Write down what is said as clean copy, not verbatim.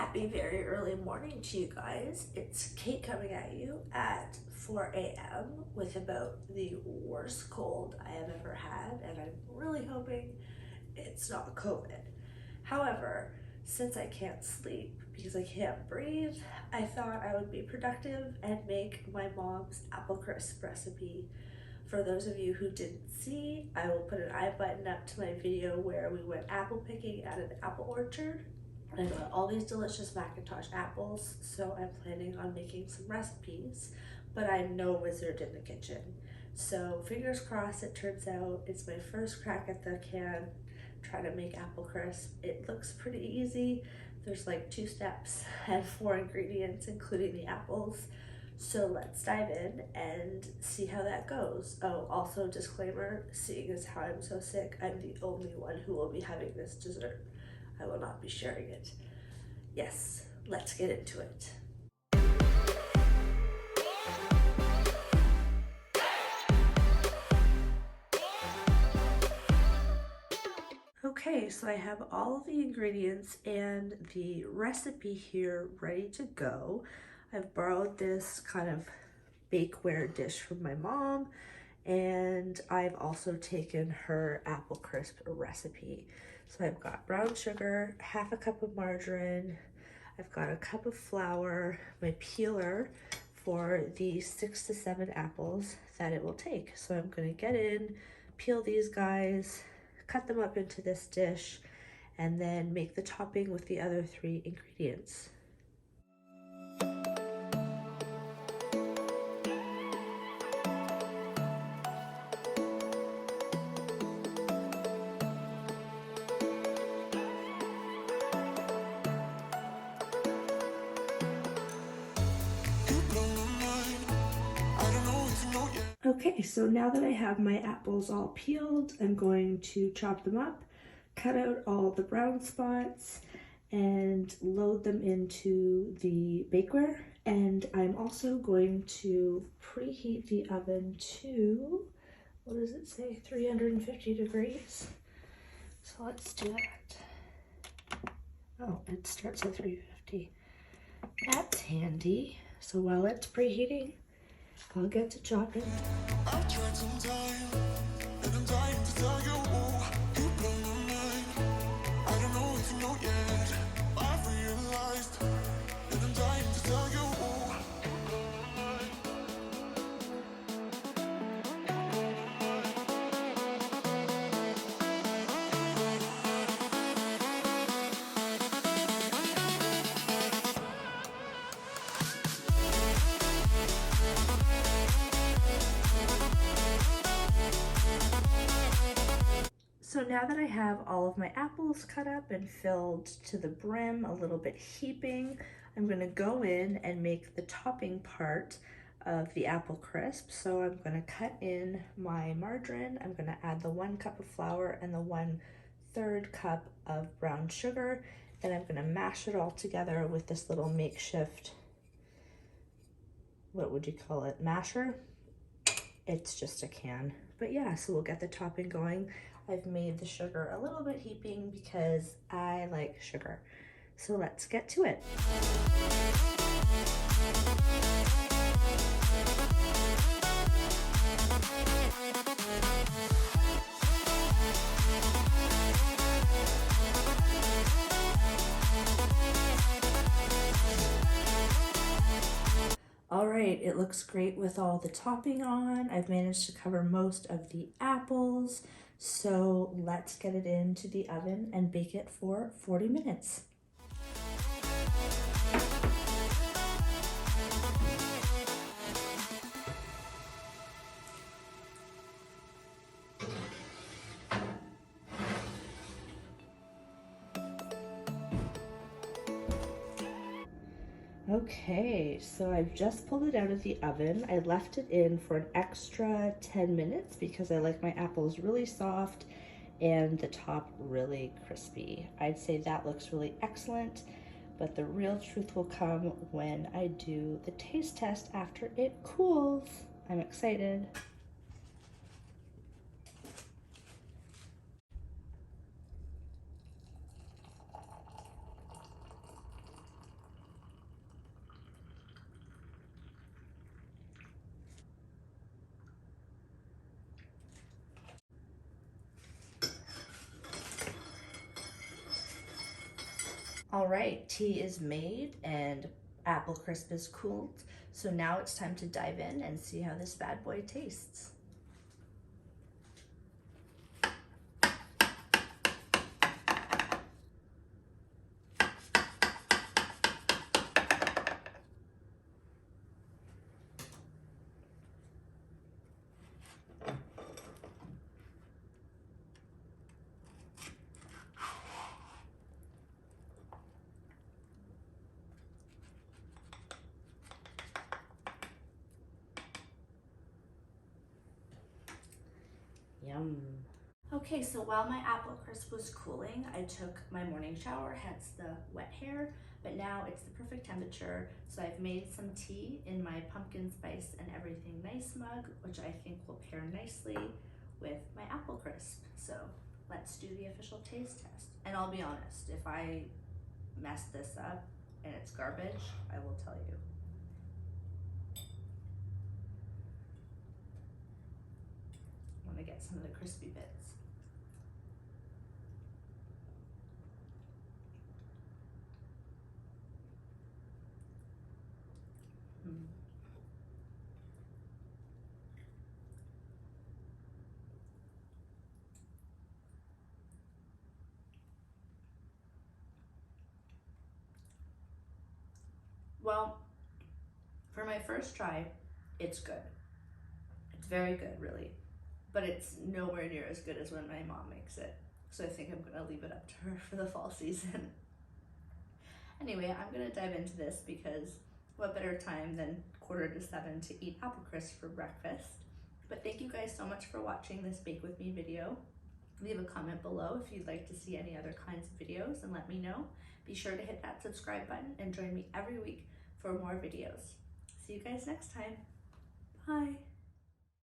Happy very early morning to you guys. It's Kate coming at you at 4 a.m. with about the worst cold I have ever had, and I'm really hoping it's not COVID. However, since I can't sleep because I can't breathe, I thought I would be productive and make my mom's apple crisp recipe. For those of you who didn't see, I will put an I button up to my video where we went apple picking at an apple orchard. I got all these delicious Macintosh apples, so I'm planning on making some recipes, but I'm no wizard in the kitchen. So fingers crossed it turns out it's my first crack at the can, try to make apple crisp. It looks pretty easy. There's like 2 steps and 4 ingredients, including the apples. So let's dive in and see how that goes. Oh, also disclaimer, seeing as how I'm so sick, I'm the only one who will be having this dessert. I will not be sharing it. Yes, let's get into it. Okay, so I have all of the ingredients and the recipe here ready to go. I've borrowed this kind of bakeware dish from my mom, and I've also taken her apple crisp recipe. So I've got brown sugar, half a cup of margarine, I've got a cup of flour, my peeler for the 6 to 7 apples that it will take. So I'm gonna get in, peel these guys, cut them up into this dish, and then make the topping with the other 3 ingredients. Okay, so now that I have my apples all peeled, I'm going to chop them up, cut out all the brown spots, and load them into the bakeware. And I'm also going to preheat the oven to, what does it say, 350 degrees. So let's do that. Oh, it starts at 350. That's handy. So while it's preheating, I'll get to chopping. I've tried some time, and I'm dying to tell you, you blow my mind. I don't know if you know yet. I've realized, and I'm dying to tell you, you blow my mind. So now that I have all of my apples cut up and filled to the brim, a little bit heaping, I'm gonna go in and make the topping part of the apple crisp. So I'm gonna cut in my margarine, I'm gonna add the 1 cup of flour and the 1/3 cup of brown sugar, and I'm gonna mash it all together with this little makeshift, what would you call it, masher? It's just a can. But yeah, so we'll get the topping going. I've made the sugar a little bit heaping because I like sugar. So let's get to it. All right, it looks great with all the topping on. I've managed to cover most of the apples. So let's get it into the oven and bake it for 40 minutes. Okay, so I've just pulled it out of the oven. I left it in for an extra 10 minutes because I like my apples really soft and the top really crispy. I'd say that looks really excellent, but the real truth will come when I do the taste test after it cools. I'm excited. All right, tea is made and apple crisp is cooled. So now it's time to dive in and see how this bad boy tastes. Yum. Okay, so while my apple crisp was cooling, I took my morning shower, hence the wet hair, but now it's the perfect temperature. So I've made some tea in my pumpkin spice and everything nice mug, which I think will pair nicely with my apple crisp. So let's do the official taste test. And I'll be honest, if I mess this up and it's garbage, I will tell you. I want to get some of the crispy bits. Well, for my first try, it's good. It's very good, really. But it's nowhere near as good as when my mom makes it. So I think I'm gonna leave it up to her for the fall season. Anyway, I'm gonna dive into this because what better time than 6:45 to eat apple crisp for breakfast. But thank you guys so much for watching this Bake With Me video. Leave a comment below if you'd like to see any other kinds of videos and let me know. Be sure to hit that subscribe button and join me every week for more videos. See you guys next time. Bye.